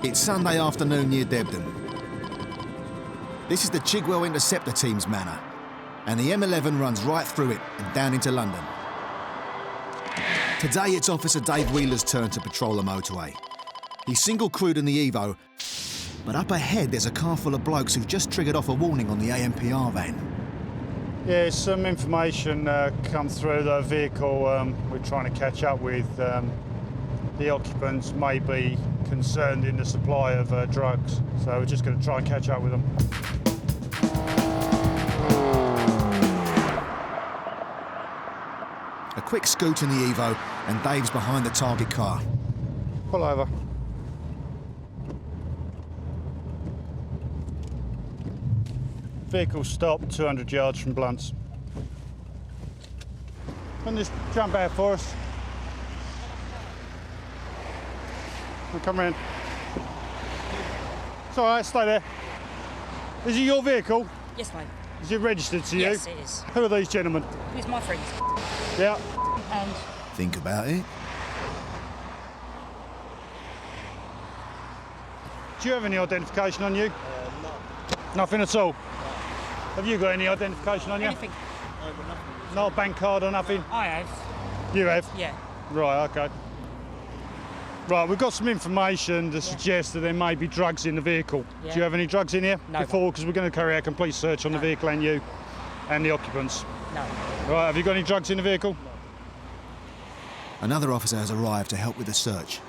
It's Sunday afternoon near Debden. This is the Chigwell Interceptor team's manor, and the M11 runs right through it and down into London. Today it's Officer Dave Wheeler's turn to patrol the motorway. He's single crewed in the Evo, but up ahead there's a car full of blokes who've just triggered off a warning on the AMPR van. Yeah, some information come through the vehicle we're trying to catch up with. The occupants may be concerned in the supply of drugs, so we're just going to try and catch up with them. A quick scoot in the Evo and Dave's behind the target car. Pull over. Vehicle stopped 200 yards from Blunt's. Can you just jump out for us? Well, come round. It's all right, stay there. Is it your vehicle? Yes, mate. Is it registered to you? Yes, it is. Who are these gentlemen? He's my friend. Yeah. And Think about it. Do you have any identification on you? No. Nothing at all? Have you got any identification on you? anything. No, but nothing. Not a bank card or nothing? I have. You have? Yeah. Right, okay. Right, we've got some information to suggest that there may be drugs in the vehicle. Yeah. Do you have any drugs in here No. before? Because we're going to carry out a complete search on the No. vehicle and you and the occupants. No. Right, have you got any drugs in the vehicle? Another officer has arrived to help with the search.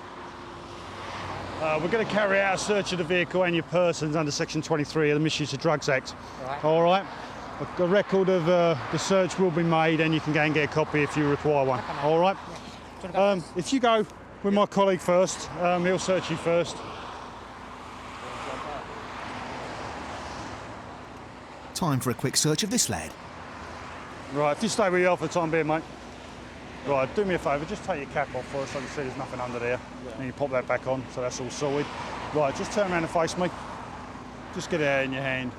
We're going to carry out a search of the vehicle and your persons under Section 23 of the Misuse of Drugs Act. Right. All right? A record of the search will be made and you can go and get a copy if you require one. Okay, mate. All right? Yeah. Do you want to go first? If you go with my colleague first, he'll search you first. Time for a quick search of this lad. Right, if you stay where you are for the time being, mate. Right, do me a favour, just take your cap off for us so I can see there's nothing under there. Yeah. And you pop that back on, so that's all sorted. Right, just turn around and face me. Just get it out in your hand.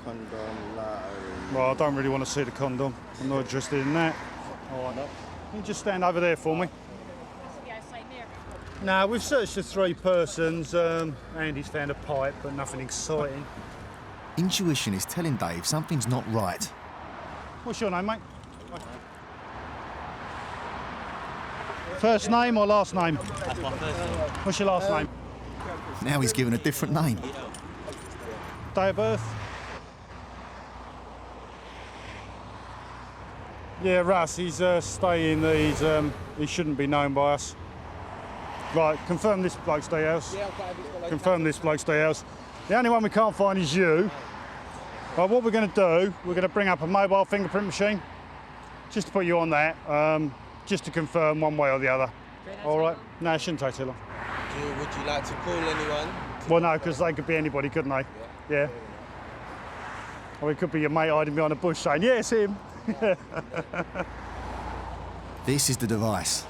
Condom, lottery. Right, I don't really want to see the condom. I'm not interested in that. All right, can you just stand over there for me? Now, we've searched the three persons. Andy's found a pipe, but nothing exciting. Intuition is telling Dave something's not right. What's your name, mate? First name or last name? That's my first name. What's your last name? Now he's given a different name. Day of birth? Yeah, Russ, he's staying, he shouldn't be known by us. Right, confirm this bloke's day house. Yeah, okay. Confirm this bloke's day house. The only one we can't find is you. Right, what we're going to do, we're going to bring up a mobile fingerprint machine, just to put you on that, just to confirm one way or the other. All right? No, it shouldn't take too long. Would you like to call anyone? Well, no, because they could be anybody, couldn't they? Yeah. Or it could be your mate hiding behind a bush saying, yeah, it's him. This is the device.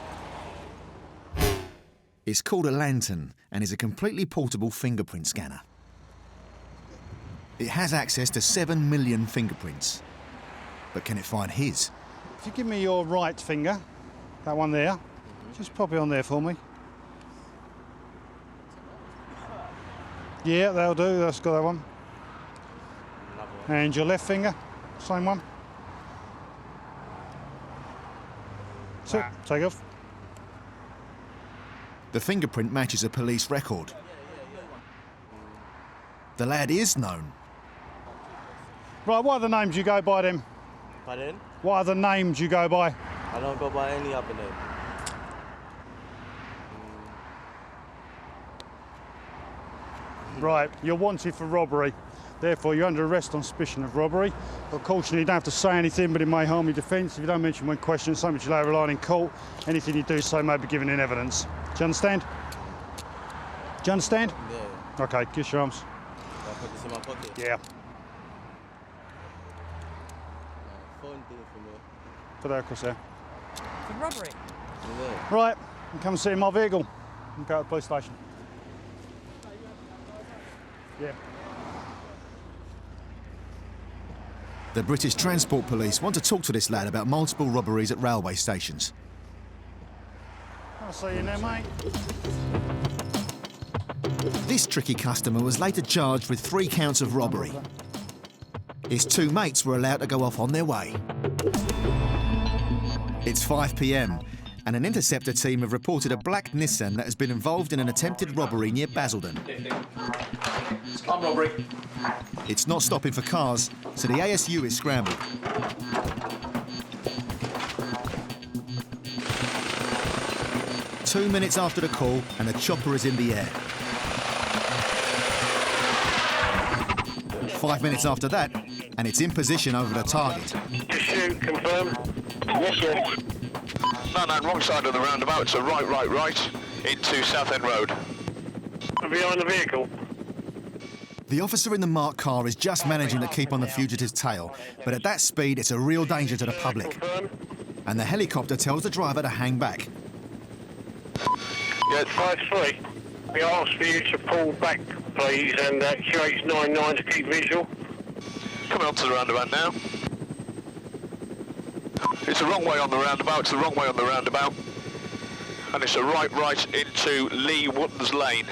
It's called a lantern and is a completely portable fingerprint scanner. It has access to 7 million fingerprints. But can it find his? If you give me your right finger, that one there, just pop it on there for me. Yeah, that'll do, that's got that one. And your left finger, same one. So, take off. The fingerprint matches a police record. The lad is known. Right, what other names you go by then? Pardon? What other names you go by? I don't go by any other name. Right, you're wanted for robbery. Therefore, you're under arrest on suspicion of robbery. Of course, you don't have to say anything, but it may harm your defence. If you don't mention when questioned, so much you'll rely in court. Anything you do say may be given in evidence. Do you understand? Do you understand? Yeah. Okay, kiss your arms. I'll put this in my pocket. Yeah. Phone thing for me. Put that across there. For robbery. Yeah. Right, you come and sit in my vehicle. And go to the police station. Yeah. The British Transport Police want to talk to this lad about multiple robberies at railway stations. I'll see you now, mate. This tricky customer was later charged with 3 counts of robbery. His 2 mates were allowed to go off on their way. It's 5 p.m. and an interceptor team have reported a black Nissan that has been involved in an attempted robbery near Basildon. Armed robbery. It's not stopping for cars, so the ASU is scrambled. Two minutes after the call, and the chopper is in the air. 5 minutes after that, and it's in position over the target. Just shoot, confirm. Yes, sir. No, wrong side of the roundabout. It's a right, into Southend Road. Behind the vehicle. The officer in the marked car is just managing to keep on the fugitive's tail, but at that speed, it's a real danger to the public. And the helicopter tells the driver to hang back. Yeah, 5-3. We ask for you to pull back, please, and QH99 to keep visual. Coming up to the roundabout now. It's the wrong way on the roundabout, it's the wrong way on the roundabout. And it's a right into Lee Wootton's Lane.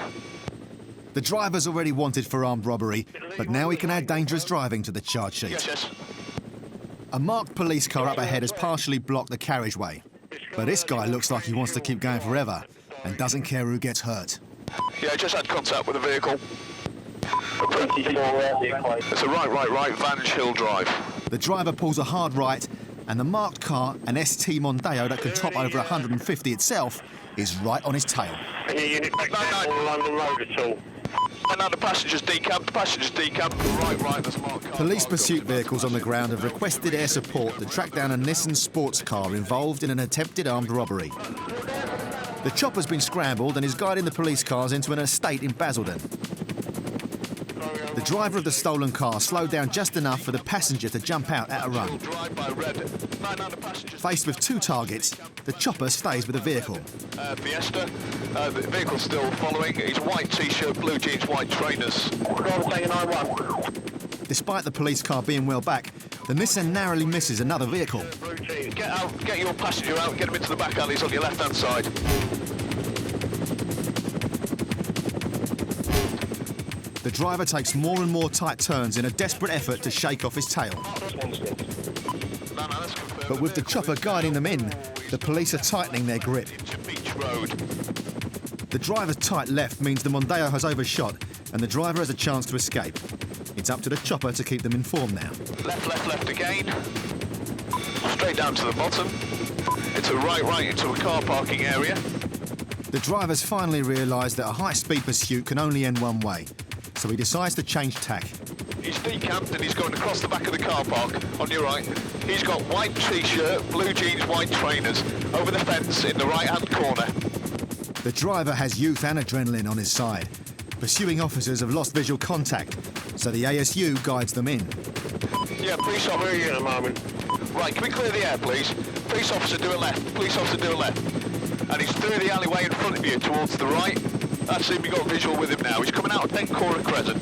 The driver's already wanted for armed robbery, but now he can add dangerous driving to the charge sheet. Yes. A marked police car up ahead has partially blocked the carriageway. But this guy looks like he wants to keep going forever and doesn't care who gets hurt. Yeah, just had contact with the vehicle. It's a right, Vantage Hill Drive. The driver pulls a hard right, and the marked car, an ST Mondeo that can top over 150 itself, is right on his tail. Any unit back down London Road at all? No, the passenger's decamped, Right, there's a marked car. Police pursuit vehicles on the ground have requested air support to track down a Nissan sports car involved in an attempted armed robbery. The chopper's been scrambled and is guiding the police cars into an estate in Basildon. The driver of the stolen car slowed down just enough for the passenger to jump out at a run. Faced with 2 targets, the chopper stays with the vehicle. Fiesta, the vehicle's still following. He's white t-shirt, blue jeans, white trainers. Despite the police car being well back, the Nissan narrowly misses another vehicle. Get out, get your passenger out, get him into the back alleys on your left-hand side. The driver takes more and more tight turns in a desperate effort to shake off his tail. But with the chopper guiding them in, the police are tightening their grip. The driver's tight left means the Mondeo has overshot and the driver has a chance to escape. It's up to the chopper to keep them informed now. Left again. Straight down to the bottom. It's a right into a car parking area. The driver's finally realised that a high-speed pursuit can only end one way, so he decides to change tack. He's decamped and he's going across the back of the car park on your right. He's got white t-shirt, blue jeans, white trainers over the fence in the right-hand corner. The driver has youth and adrenaline on his side. Pursuing officers have lost visual contact, so the ASU guides them in. Yeah, police officer here in a moment. Right, can we clear the air, please? Police officer, do a left. Police officer, do a left. And he's through the alleyway in front of you towards the right. That's it, we've got visual with him now. He's coming out of Dencore Crescent.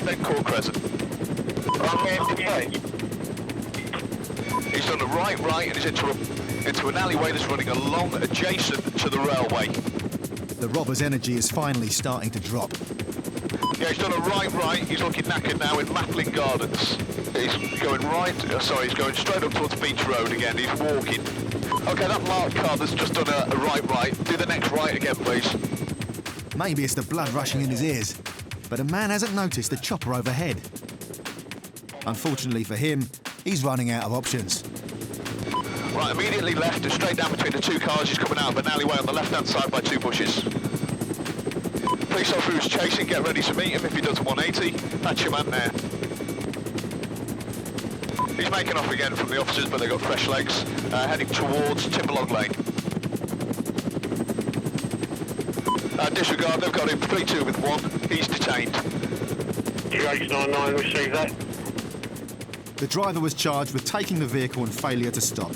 He's done a right and he's into an alleyway that's running along adjacent to the railway. The robber's energy is finally starting to drop. Yeah, he's done a right. He's looking knackered now in Maplin Gardens. He's going he's going straight up towards Beach Road again. He's walking. Okay, that marked car that's just done a right. Do the next right again, please. Maybe it's the blood rushing in his ears, but a man hasn't noticed the chopper overhead. Unfortunately for him, he's running out of options. Right, immediately left and straight down between the 2 cars. He's coming out of an alleyway on the left-hand side by 2 bushes. Police officer who's chasing, get ready to meet him if he does 180. That's your man there. He's making off again from the officers, but they've got fresh legs, heading towards Timberlog Lane. Disregard, they've got him 3-2 with 1. He's detained. QH99, receive that. The driver was charged with taking the vehicle and failure to stop.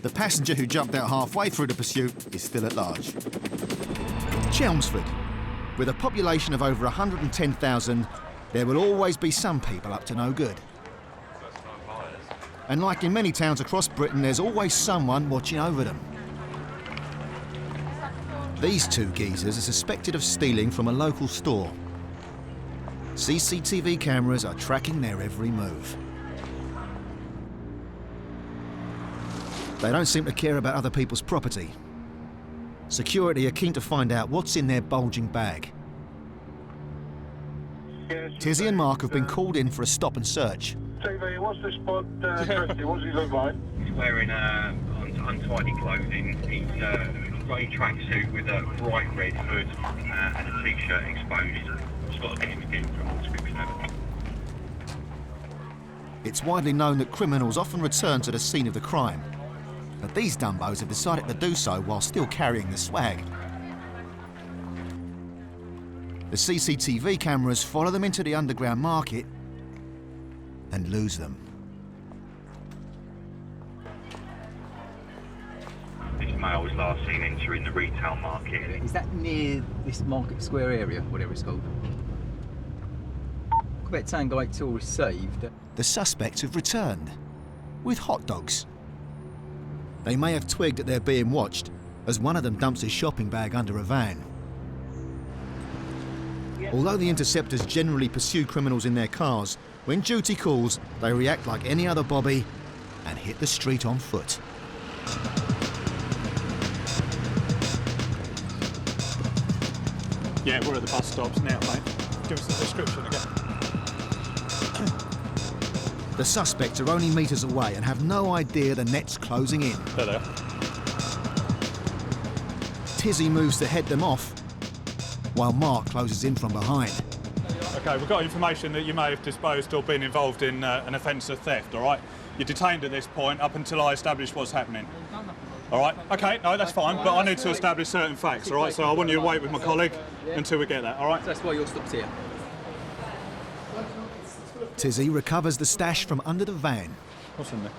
The passenger who jumped out halfway through the pursuit is still at large. Chelmsford. With a population of over 110,000, there will always be some people up to no good. And like in many towns across Britain, there's always someone watching over them. These two geezers are suspected of stealing from a local store. CCTV cameras are tracking their every move. They don't seem to care about other people's property. Security are keen to find out what's in their bulging bag. Tizzy and Mark have been called in for a stop and search. TV, what's this spot dressed in? What does he look like? He's wearing untidy clothing. He's a grey tracksuit with a bright red hood and a t-shirt exposed. It's got a bit of skin from the description of it. It's widely known that criminals often return to the scene of the crime, but these dumbos have decided to do so while still carrying the swag. The CCTV cameras follow them into the underground market and lose them. This male was last seen entering the retail market. Is that near this Market Square area, whatever it's called? Quebec Tango 8 tool received. The suspects have returned with hot dogs. They may have twigged that they're being watched, as one of them dumps his shopping bag under a van. Although the interceptors generally pursue criminals in their cars, when duty calls, they react like any other bobby and hit the street on foot. Yeah, we're at the bus stops now, mate. Give us the description again. The suspects are only metres away and have no idea the net's closing in. There they are. Tizzy moves to head them off, while Mark closes in from behind. OK, we've got information that you may have disposed or been involved in an offence of theft, all right? You're detained at this point up until I establish what's happening. All right? OK, no, that's fine, but I need to establish certain facts, all right? So I want you to wait with my colleague until we get that, all right? That's why you're stopped here. Tizzy recovers the stash from under the van. What's in there?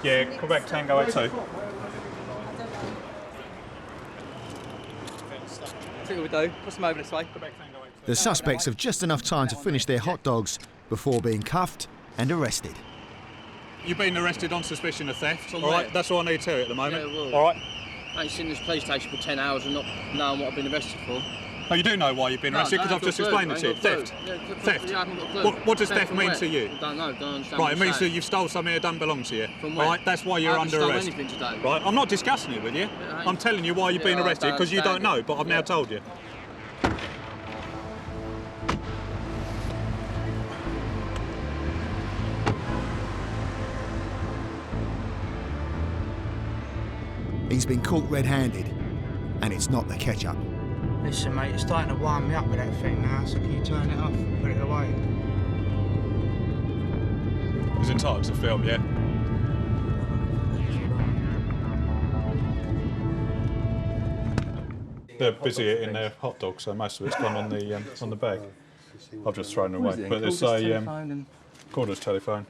Yeah, Quebec Tango 82. See what we do. What's them over this way? The suspects have just enough time to finish their hot dogs before being cuffed and arrested. You've been arrested on suspicion of theft, From all right? where? That's all I need to at the moment, Yeah, well. all right? I ain't seen this police station for 10 hours and not knowing what I've been arrested for. Oh, you do know why you've been arrested, because I've just explained it to you. Theft. Theft. Yeah, I haven't got a clue. What does Theft theft from mean where? to you? Don't know, don't understand Right, what it you're means that saying. you've stole something that doesn't belong to you. From where? Right, that's why you're I haven't under stole arrest. anything today. Right, I'm not discussing it with you. I ain't. I'm telling you why you've been Yeah, I arrested, don't because you don't know, understand but I've now told you. He's been caught red-handed, and it's not the ketchup. Listen, mate, it's starting to wind me up with that thing now, so can you turn it off and put it away? He's entitled to film, yeah? They're busy eating their hot dogs, so most of it's gone on the bag. I've just thrown it away. But there's a Corder's telephone.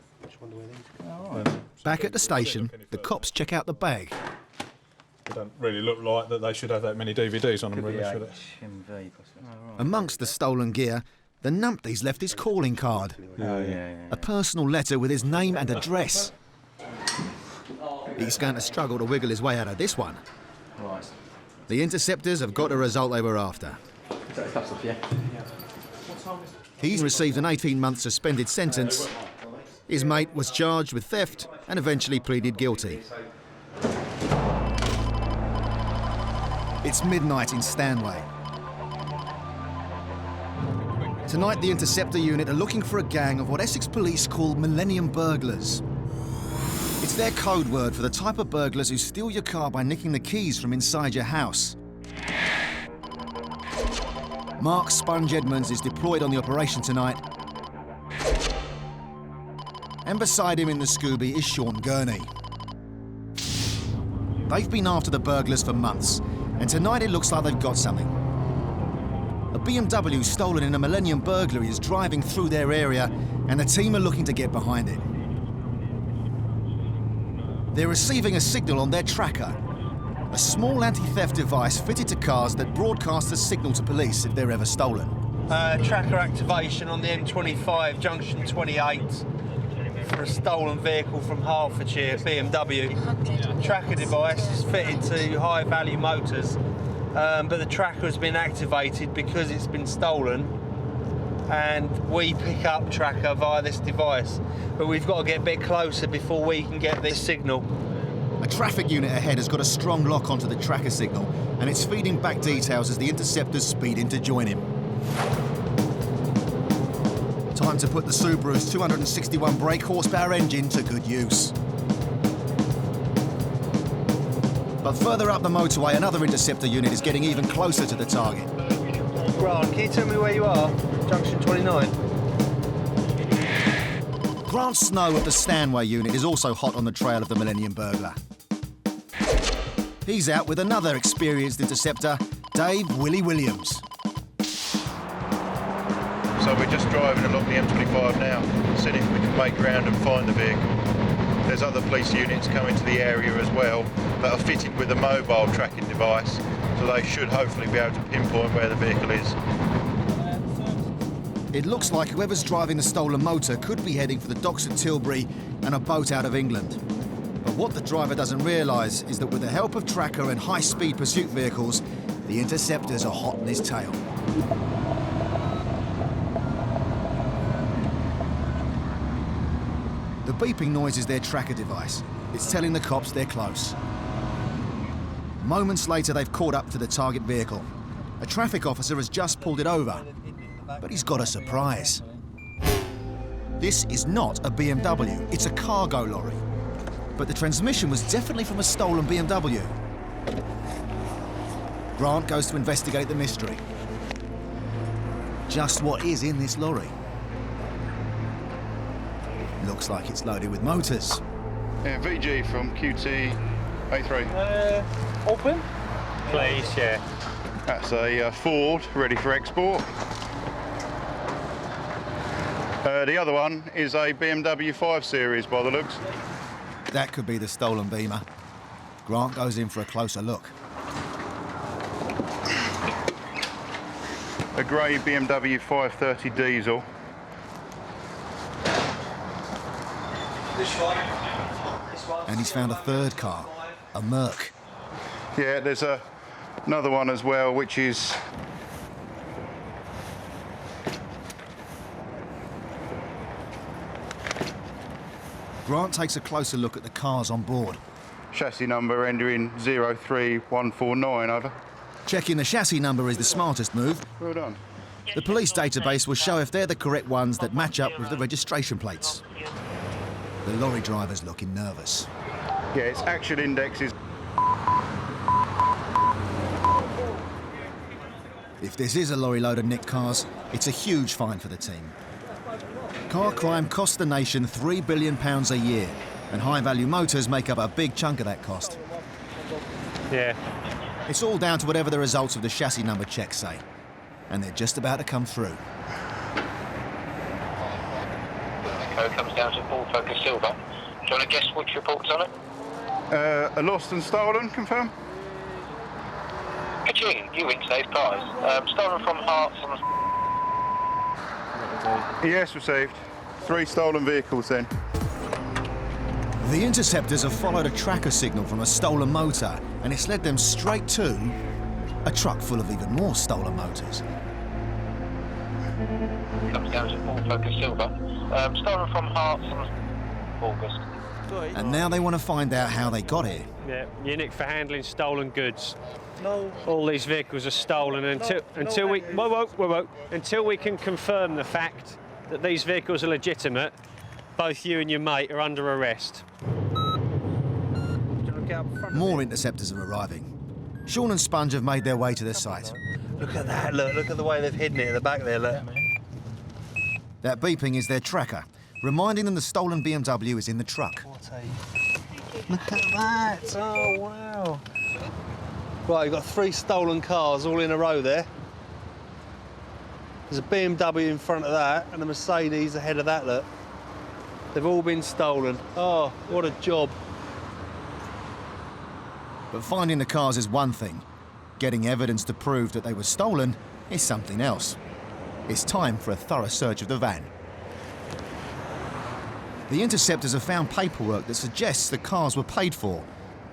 Back at the station, the cops check out the bag. They don't really look like that they should have that many DVDs on them, really, should it? Amongst the stolen gear, the numpty's left his calling card. A personal letter with his name and address. He's going to struggle to wiggle his way out of this one. The interceptors have got the result they were after. He's received an 18-month suspended sentence. His mate was charged with theft and eventually pleaded guilty. It's midnight in Stanley. Tonight, the Interceptor unit are looking for a gang of what Essex police call millennium burglars. It's their code word for the type of burglars who steal your car by nicking the keys from inside your house. Mark Sponge Edmonds is deployed on the operation tonight. And beside him in the Scooby is Sean Gurney. They've been after the burglars for months, and tonight it looks like they've got something. A BMW stolen in a millennium burglary is driving through their area, and the team are looking to get behind it. They're receiving a signal on their tracker, a small anti-theft device fitted to cars that broadcasts a signal to police if they're ever stolen. Tracker activation on the M25, junction 28. for a stolen vehicle from Hertfordshire, BMW. Tracker device is fitted to High Value Motors, but the tracker has been activated because it's been stolen, and we pick up tracker via this device. But we've got to get a bit closer before we can get this signal. A traffic unit ahead has got a strong lock onto the tracker signal, and it's feeding back details as the interceptors speed in to join him. Time to put the Subaru's 261 brake horsepower engine to good use. But further up the motorway, another interceptor unit is getting even closer to the target. Grant, can you tell me where you are? Junction 29. Grant Snow of the Stanway unit is also hot on the trail of the Millennium burglar. He's out with another experienced interceptor, Dave Willie Williams. So we're just driving along the M25 now, seeing if we can make ground and find the vehicle. There's other police units coming to the area as well that are fitted with a mobile tracking device, so they should hopefully be able to pinpoint where the vehicle is. It looks like whoever's driving the stolen motor could be heading for the docks at Tilbury and a boat out of England. But what the driver doesn't realise is that with the help of tracker and high-speed pursuit vehicles, the interceptors are hot on his tail. The beeping noise is their tracker device. It's telling the cops they're close. Moments later, they've caught up to the target vehicle. A traffic officer has just pulled it over, but he's got a surprise. This is not a BMW, it's a cargo lorry. But the transmission was definitely from a stolen BMW. Grant goes to investigate the mystery. Just what is in this lorry? Looks like it's loaded with motors. Yeah, VG from QT A3. Open? Please, yeah. That's a Ford, ready for export. The other one is a BMW 5 Series by the looks. That could be the stolen Beamer. Grant goes in for a closer look. A grey BMW 530 diesel. And he's found a third car, a Merc. Yeah, there's another one as well, which is Grant takes a closer look at the cars on board. chassis number ending 03149, over. Checking the chassis number is the smartest move. Well done. The police database will show if they're the correct ones that match up with the registration plates. The lorry driver's looking nervous. Yeah, its actual index is... If this is a lorry load of nicked cars, it's a huge fine for the team. Car crime costs the nation £3 billion a year, and high-value motors make up a big chunk of that cost. Yeah. It's all down to whatever the results of the chassis number checks say, and they're just about to come through. Code comes down to Ford Focus Silver. Do you want to guess which report's on it? a lost and stolen, confirm? Ka-ching, you win today's prize. Stolen from Hearts on Yes, received. 3 stolen vehicles then. The interceptors have followed a tracker signal from a stolen motor, and it's led them straight to a truck full of even more stolen motors. comes down to Ford Focus Silver. Stolen from Hearts on August. And now they want to find out how they got here. Yeah, unit for handling stolen goods. No. All these vehicles are stolen until we can confirm the fact that these vehicles are legitimate. Both you and your mate are under arrest. More interceptors are arriving. Sean and Sponge have made their way to the site. Look at that, look at the way they've hidden it at the back there, look. That beeping is their tracker, reminding them the stolen BMW is in the truck. Look at that, oh wow. Right, you've got 3 stolen cars all in a row there. There's a BMW in front of that and a Mercedes ahead of that, look. They've all been stolen. Oh, what a job. But finding the cars is one thing. Getting evidence to prove that they were stolen is something else. It's time for a thorough search of the van. The Interceptors have found paperwork that suggests the cars were paid for,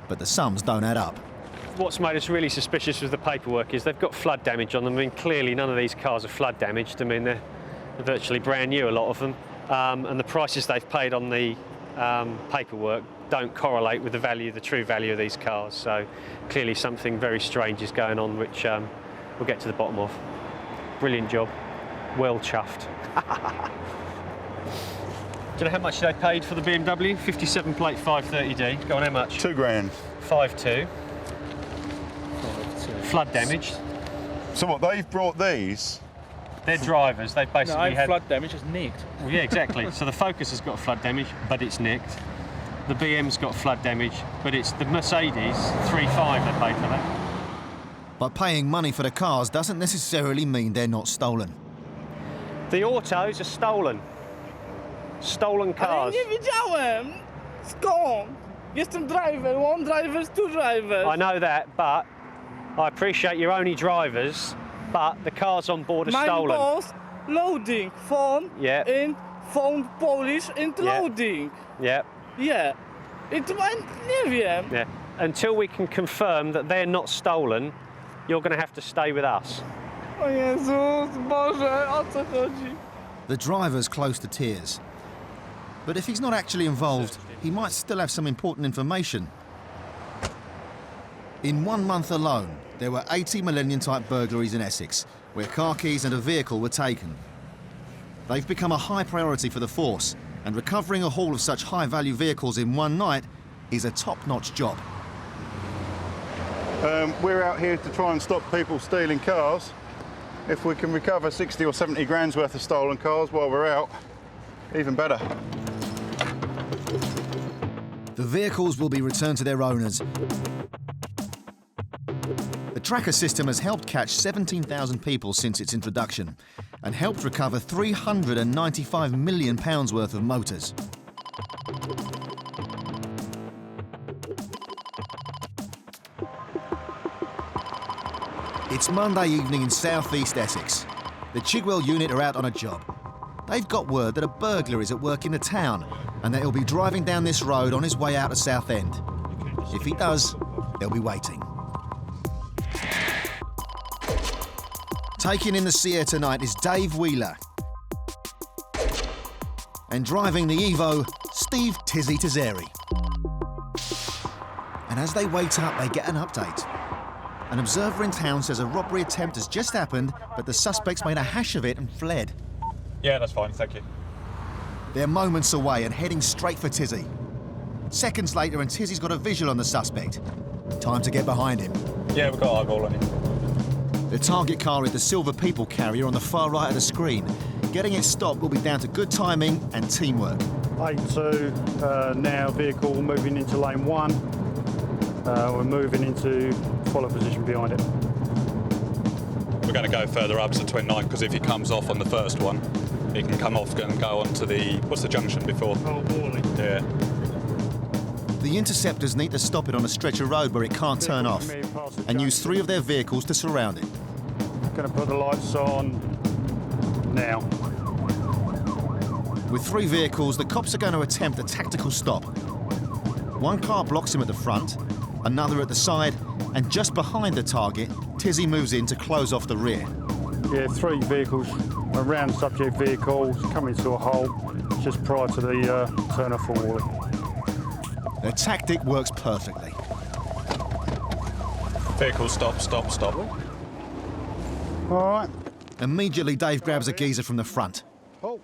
but the sums don't add up. What's made us really suspicious with the paperwork is they've got flood damage on them. I mean, clearly none of these cars are flood damaged. I mean, they're virtually brand new, a lot of them. And the prices they've paid on the paperwork don't correlate with the true value of these cars. So clearly something very strange is going on, which we'll get to the bottom of. Brilliant job. Well chuffed. Do you know how much they paid for the BMW? 57 plate 530D. Go on, how much? £2 grand. 5.2. Flood damaged. So what, they've brought these? They're drivers. They've basically had flood damage. It's nicked. Well, yeah, exactly. So the Focus has got flood damage, but it's nicked. The BM's got flood damage, but it's the Mercedes 3.5 they paid for that. But paying money for the cars doesn't necessarily mean they're not stolen. The autos are stolen. Stolen cars. Ale nie wiedziałem. Skąd? Jestem driver. One driver, two drivers. I know that, but I appreciate you're only drivers, but the cars on board are stolen. My boss loading phone in phone Polish and loading. Yeah. Yeah. It nie wiem. Yeah. Until we can confirm that they're not stolen, you're going to have to stay with us. O Jezus, Boże, o co chodzi? The driver's close to tears. But if he's not actually involved, he might still have some important information. In 1 month alone, there were 80 millennium-type burglaries in Essex, where car keys and a vehicle were taken. They've become a high priority for the force, and recovering a haul of such high-value vehicles in one night is a top-notch job. We're out here to try and stop people stealing cars. If we can recover 60 or 70 grand's worth of stolen cars while we're out, even better. The vehicles will be returned to their owners. The tracker system has helped catch 17,000 people since its introduction and helped recover £395 million worth of motors. It's Monday evening in southeast Essex. The Chigwell unit are out on a job. They've got word that a burglar is at work in the town and that he'll be driving down this road on his way out to Southend. If he does, they'll be waiting. Taking in the sea air tonight is Dave Wheeler. And driving the Evo, Steve Tizzy Tazeri. And as they wait up, they get an update. An observer in town says a robbery attempt has just happened, but the suspects made a hash of it and fled. Yeah, that's fine, thank you. They're moments away and heading straight for Tizzy. Seconds later and Tizzy's got a visual on the suspect. Time to get behind him. Yeah, we've got eyeball on him. The target car is the silver people carrier on the far right of the screen. Getting it stopped will be down to good timing and teamwork. 8-2, now vehicle moving into lane 1. We're moving into follow position behind it. We're going to go further up to 29 because if he comes off on the first one, he can come off and go on to the, what's the junction before? Oh, Wally. Yeah. The Interceptors need to stop it on a stretch of road where it can't turn off and use 3 of their vehicles to surround it. Going to put the lights on now. With 3 vehicles, the cops are going to attempt a tactical stop. One car blocks him at the front, another at the side, and just behind the target, Tizzy moves in to close off the rear. Yeah, 3 vehicles around subject vehicles, coming to a halt just prior to the turn off for Wally. Their tactic works perfectly. Vehicle stop, stop, stop. All right. Immediately, Dave grabs a geezer from the front. Oh.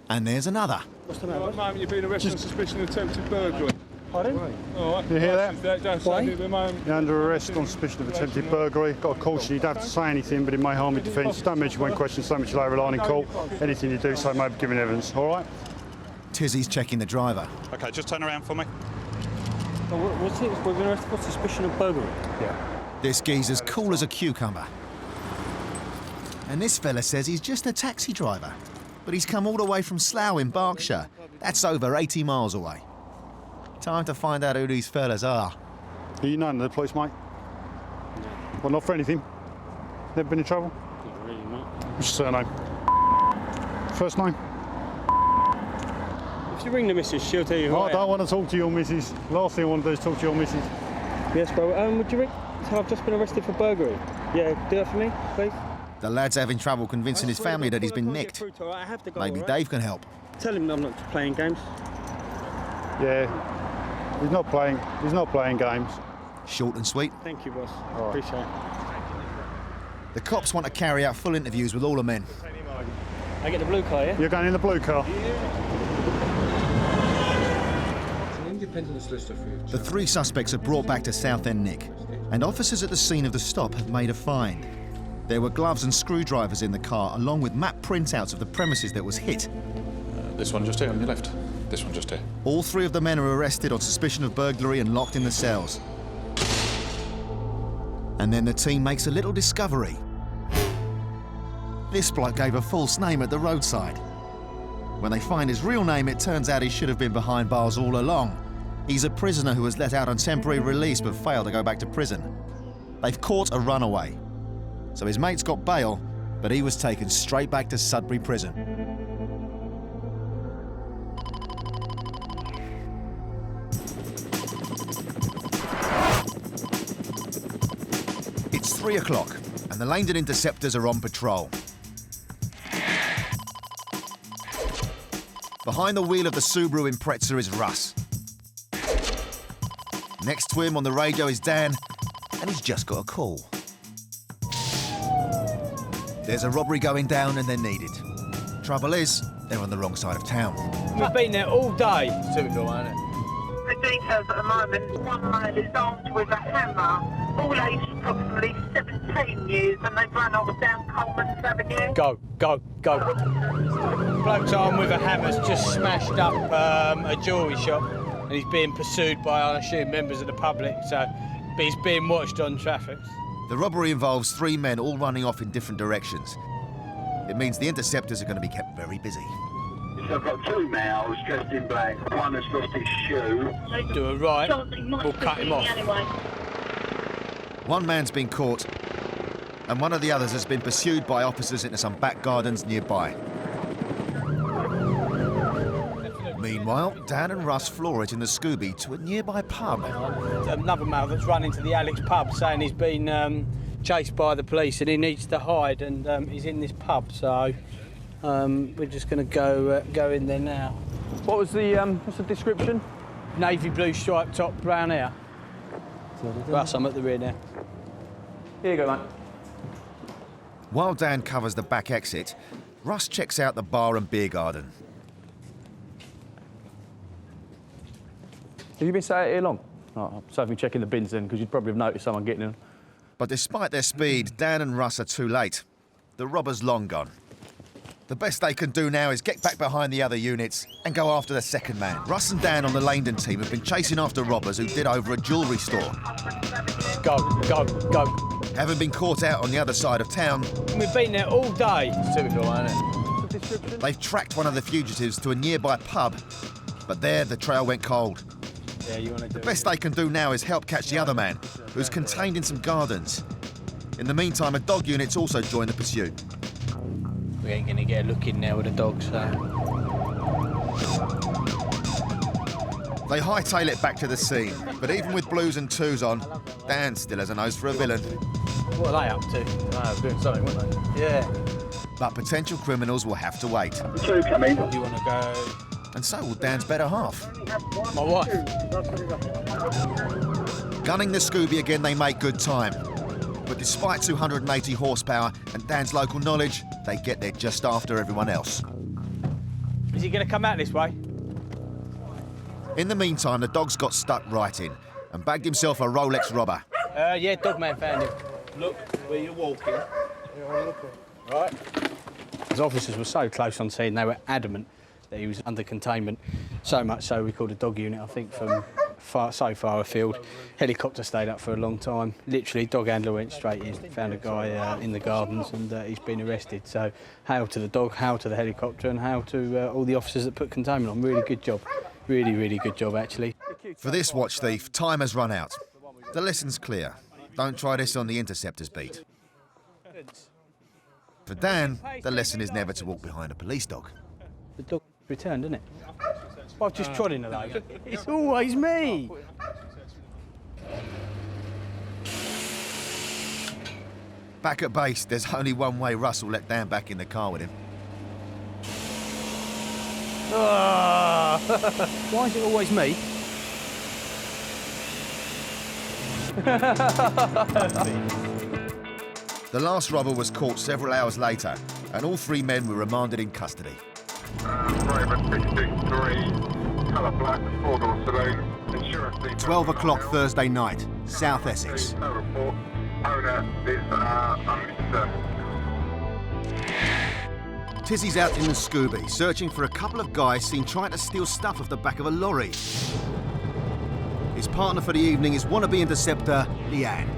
And there's another. What's the name? At the moment, you've been arrested on suspicion of attempted burglary. Pardon? All right. You hear that? Don't say anything at the moment. You're under arrest on suspicion of attempted burglary. Got a caution, you don't have to say anything, but it may harm your defence. Don't mention when questioned, so much later on in court. Anything you do, so may be giving evidence. All right? Tizzy's checking the driver. OK, just turn around for me. What's it? We've been arrested for suspicion of burglary. Yeah. This geezer's cool as a cucumber. And this fella says he's just a taxi driver. But he's come all the way from Slough in Berkshire. That's over 80 miles away. Time to find out who these fellas are. Are you known to the police, mate? Well, not for anything. Never been in trouble? Not really, mate. What's your surname? First name? If you ring the missus, she'll tell you who I don't want to talk to your missus. Last thing I want to do is talk to your missus. Yes, bro. Would you ring? So I've just been arrested for burglary. Yeah, do that for me, please. The lad's having trouble convincing his family that he's been nicked. Maybe Dave can help. Tell him I'm not playing games. Yeah, he's not playing games. Short and sweet. Thank you, boss. Appreciate it. The cops want to carry out full interviews with all the men. I get the blue car, yeah? You're going in the blue car? The three suspects are brought back to Southend Nick, and officers at the scene of the stop have made a find. There were gloves and screwdrivers in the car, along with map printouts of the premises that was hit. This one just here on your left. This one just here. All three of the men are arrested on suspicion of burglary and locked in the cells. And then the team makes a little discovery. This bloke gave a false name at the roadside. When they find his real name, it turns out he should have been behind bars all along. He's a prisoner who was let out on temporary release but failed to go back to prison. They've caught a runaway. So his mates got bail, but he was taken straight back to Sudbury Prison. It's 3 o'clock, and the Basildon Interceptors are on patrol. Behind the wheel of the Subaru Impreza is Russ. Next to him on the radio is Dan, and he's just got a call. There's a robbery going down and they're needed. Trouble is, they're on the wrong side of town. We've been there all day. Typical, isn't it? The details at the moment, one man is armed with a hammer, all aged approximately 17 years, and they've run off down Coleman's Avenue. Go. Bloke's armed with a hammer's just smashed up a jewellery shop, and he's being pursued by, I assume, members of the public, but he's being watched on traffic. The robbery involves three men all running off in different directions. It means the interceptors are going to be kept very busy. So I've got two males dressed in black. One has lost his shoe. Do a right, we'll cut him off. One man's been caught, and one of the others has been pursued by officers into some back gardens nearby. Meanwhile, Dan and Russ floor it in the Scooby to a nearby pub. Another male that's run into the Alex pub saying he's been chased by the police and he needs to hide, and he's in this pub, so we're just going to go in there now. What's the description? Navy blue striped top, brown hair. Russ, I'm at the rear now. Here you go, mate. While Dan covers the back exit, Russ checks out the bar and beer garden. Have you been sat here long? Oh, so I've been checking the bins then, because you'd probably have noticed someone getting in. But despite their speed, Dan and Russ are too late. The robber's long gone. The best they can do now is get back behind the other units and go after the second man. Russ and Dan on the Basildon team have been chasing after robbers who did over a jewellery store. Go. Having been caught out on the other side of town, We've been there all day. It's typical, isn't it? they've tracked one of the fugitives to a nearby pub, but there the trail went cold. Yeah, you want to do The best they can do now is help catch the other man, who's contained in some gardens. In the meantime, a dog unit's also joined the pursuit. We ain't going to get a look in there with the dogs, so... They hightail it back to the scene, but even with blues and twos on, Dan still has a nose for a villain. What are they up to? Oh, doing something, weren't they? Yeah. But potential criminals will have to wait. Two come in. You want to go... And so will Dan's better half. My wife. Gunning the Scooby again, they make good time. But despite 280 horsepower and Dan's local knowledge, they get there just after everyone else. Is he going to come out this way? In the meantime, the dog's got stuck right in and bagged himself a Rolex robber. Yeah, Dogman found him. Look where you're walking. Right. His officers were so close on scene, they were adamant that he was under containment. So much so we called a dog unit, I think, from so far afield. Helicopter stayed up for a long time. Literally, dog handler went straight in, found a guy in the gardens, and he's been arrested. So hail to the dog, hail to the helicopter, and hail to all the officers that put containment on. Really good job. Really, really good job, actually. For this watch thief, time has run out. The lesson's clear. Don't try this on the Interceptors beat. For Dan, the lesson is never to walk behind a police dog. The dog returned, didn't it? I've just trod in a load. It's always me. Back at base, there's only one way Russell let Dan back in the car with him. Why is it always me? The last robber was caught several hours later, and all 3 men were remanded in custody. Driver 663, colour black, 4-door saloon, insurance details. 12 o'clock Thursday night, South Essex. No report. Owner is uncertain. Tizzy's out in the Scooby, searching for a couple of guys seen trying to steal stuff off the back of a lorry. His partner for the evening is wannabe interceptor, Leanne.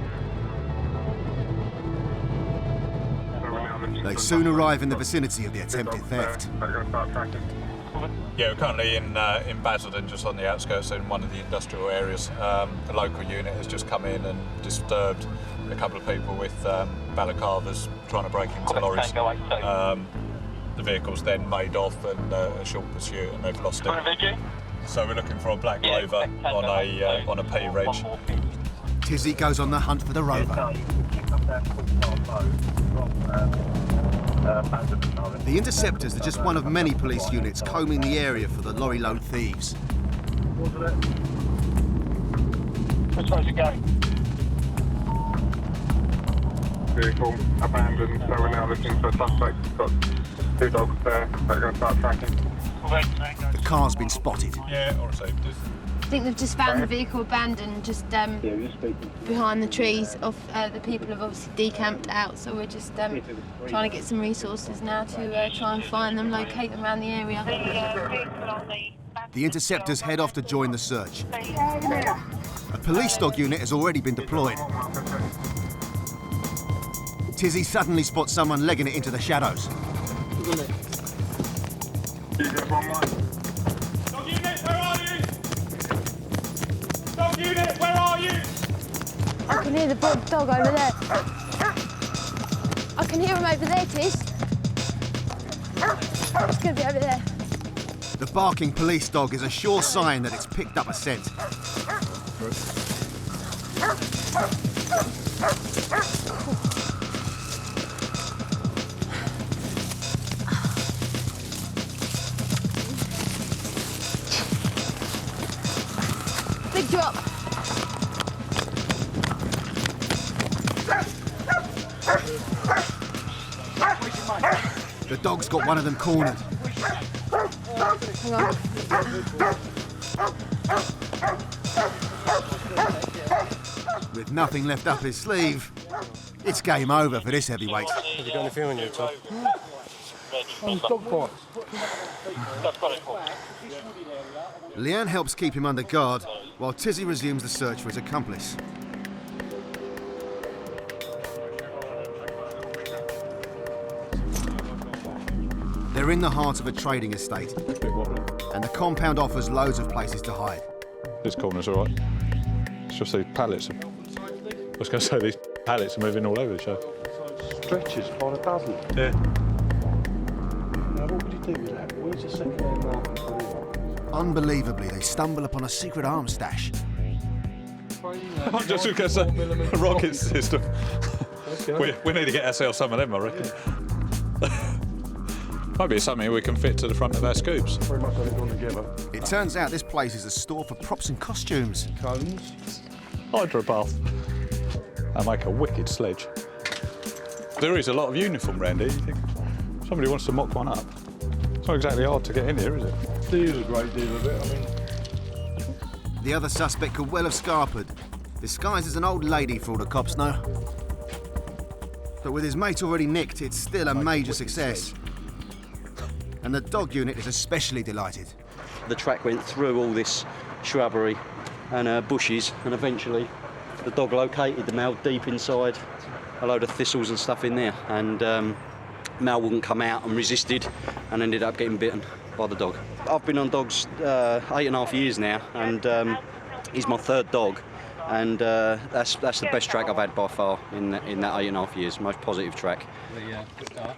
They soon arrive in the vicinity of the attempted theft. Yeah, we're currently in Basildon, just on the outskirts in one of the industrial areas. A local unit has just come in and disturbed a couple of people with balaclavas trying to break into lorries. The vehicle's then made off and a short pursuit, and they've lost it. So we're looking for a black Rover on a P reg. Tizzy goes on the hunt for the Rover. The Interceptors are just one of many police units combing the area for the lorry load thieves. Which way is it going? Vehicle abandoned, so we're now looking for suspects. Got 2 dogs there, they're going to start tracking. The car's been spotted. Yeah, or received. I think they've just found the vehicle abandoned just behind the trees. The people have obviously decamped out, so we're just trying to get some resources now to try and find them, locate them around the area. The Interceptors head off to join the search. A police dog unit has already been deployed. Tizzy suddenly spots someone legging it into the shadows. Dog unit, where are you? Dog unit, where are you? I can hear the dog over there. I can hear him over there, Tiz. It's going to be over there. The barking police dog is a sure sign that it's picked up a scent. Big drop. The dog's got one of them cornered. Hang on. With nothing left up his sleeve, it's game over for this heavyweight. Have you got anything on you, Tom? Dog fight. Leanne helps keep him under guard, while Tizzy resumes the search for his accomplice. They're in the heart of a trading estate, and the compound offers loads of places to hide. This corner's all right. It's just these pallets. I was going to say these pallets are moving all over the show. Stretchers by the dozen. Yeah. Now, what would you do with that? Where's the second-hand market? Unbelievably, they stumble upon a secret arms stash. I'm just going to say a rocket system. We need to get ourselves some of them, I reckon. Might be something we can fit to the front of our scoops. Very much like gone together. It turns out this place is a store for props and costumes. Cones. Hydro bath. That'll make a wicked sledge. There is a lot of uniform around here. You think somebody wants to mock one up? It's not exactly hard to get in here, is it? There's a great deal of it, I mean. The other suspect could well have scarpered, disguised as an old lady for all the cops know. But with his mate already nicked, it's still a major success. And the dog unit is especially delighted. The track went through all this shrubbery and bushes, and eventually the dog located the male deep inside a load of thistles and stuff in there, and Mal wouldn't come out and resisted and ended up getting bitten by the dog. I've been on dogs 8.5 years now, and he's my 3rd dog, and that's the best track I've had by far in that 8.5 years, most positive track. Good start.